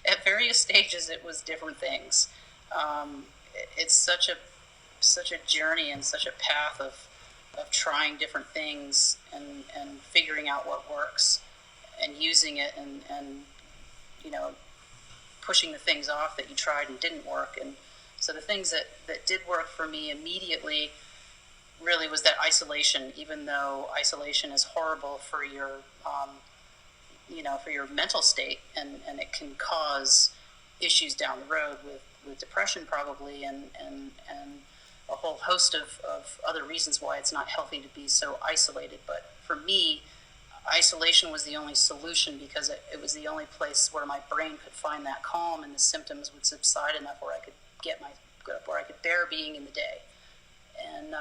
at various stages, it was different things. It's such a journey and such a path of trying different things and figuring out what works and using it and you know pushing the things off that you tried and didn't work. And so the things that did work for me immediately really was that isolation, even though isolation is horrible for your for your mental state, and it can cause issues down the road with depression probably, and a whole host of other reasons why it's not healthy to be so isolated. But for me, isolation was the only solution, because it was the only place where my brain could find that calm and the symptoms would subside enough where I could where I could bear being in the day. And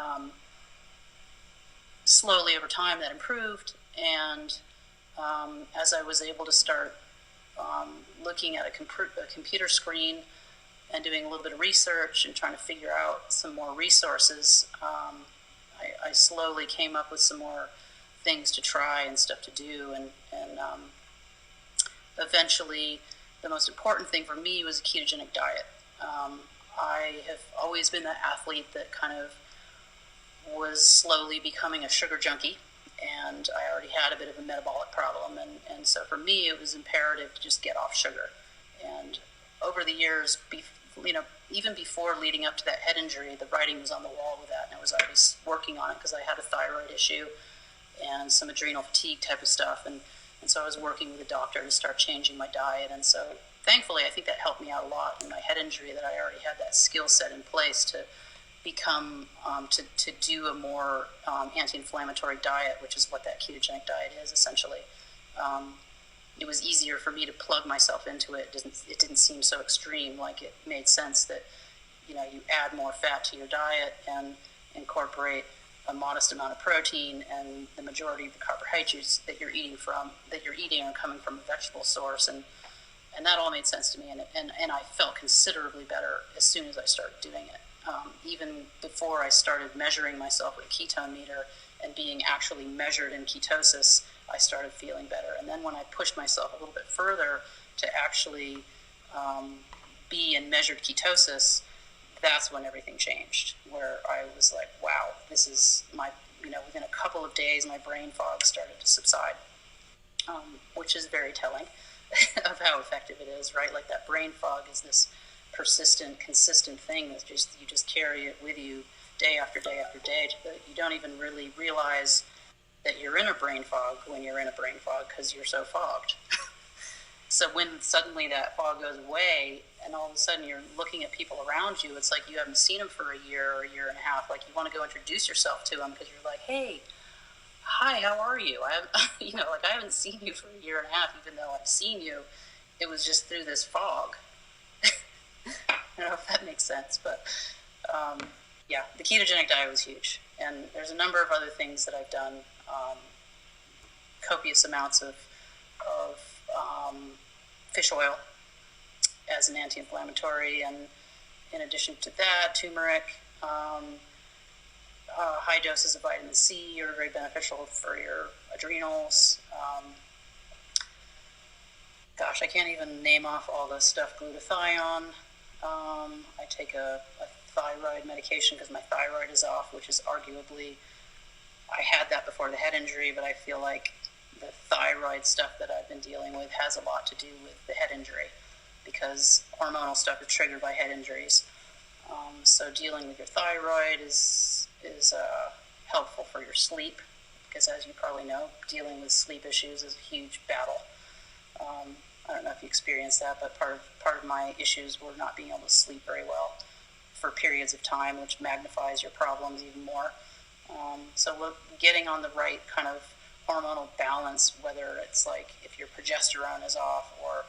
slowly over time that improved, and as I was able to start looking at a computer screen and doing a little bit of research and trying to figure out some more resources, I slowly came up with some more things to try and stuff to do, and eventually the most important thing for me was a ketogenic diet. I have always been that athlete that kind of was slowly becoming a sugar junkie, and I already had a bit of a metabolic problem, and so for me it was imperative to just get off sugar. And over the years, even before leading up to that head injury, the writing was on the wall with that, and I was already working on it because I had a thyroid issue and some adrenal fatigue type of stuff, and so I was working with a doctor to start changing my diet. And so thankfully I think that helped me out a lot in my head injury, that I already had that skill set in place to become to do a more anti-inflammatory diet, which is what that ketogenic diet is essentially. It was easier for me to plug myself into it. It didn't seem so extreme. Like, it made sense that you add more fat to your diet and incorporate a modest amount of protein, and the majority of the carbohydrates that you're eating are coming from a vegetable source, and that all made sense to me, and I felt considerably better as soon as I started doing it. Even before I started measuring myself with a ketone meter and being actually measured in ketosis, I started feeling better. And then when I pushed myself a little bit further to actually be in measured ketosis, that's when everything changed, where I was like, wow, this is within a couple of days, my brain fog started to subside, which is very telling of how effective it is, right? Like, that brain fog is this persistent, consistent thing that you just carry it with you day after day after day. You don't even really realize that you're in a brain fog when you're in a brain fog, because you're so fogged. So when suddenly that fog goes away, and all of a sudden you're looking at people around you, it's like you haven't seen them for a year or a year and a half. Like, you want to go introduce yourself to them because you're like, hey, hi, how are you? I haven't seen you for a year and a half, even though I've seen you. It was just through this fog. I don't know if that makes sense, but yeah, the ketogenic diet was huge. And there's a number of other things that I've done. Copious amounts of fish oil as an anti-inflammatory, and in addition to that, turmeric, high doses of vitamin C are very beneficial for your adrenals. I can't even name off all the stuff. Glutathione. I take a thyroid medication because my thyroid is off, which is arguably, I had that before the head injury, but I feel like the thyroid stuff that I've been dealing with has a lot to do with the head injury, because hormonal stuff is triggered by head injuries. So dealing with your thyroid is helpful for your sleep, because, as you probably know, dealing with sleep issues is a huge battle. I don't know if you experienced that, but part of my issues were not being able to sleep very well for periods of time, which magnifies your problems even more. So we're getting on the right kind of hormonal balance, whether it's like if your progesterone is off, or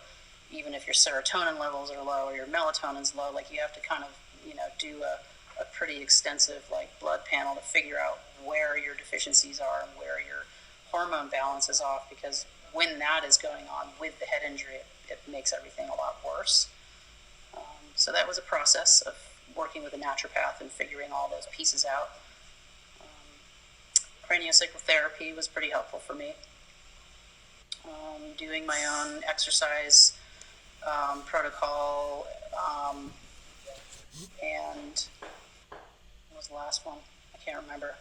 even if your serotonin levels are low or your melatonin's low, like, you have to kind of do a pretty extensive blood panel to figure out where your deficiencies are and where your hormone balance is off, because when that is going on with the head injury, it makes everything a lot worse. So that was a process of working with a naturopath and figuring all those pieces out. Craniosacral therapy was pretty helpful for me. Doing my own exercise protocol, and what was the last one? I can't remember.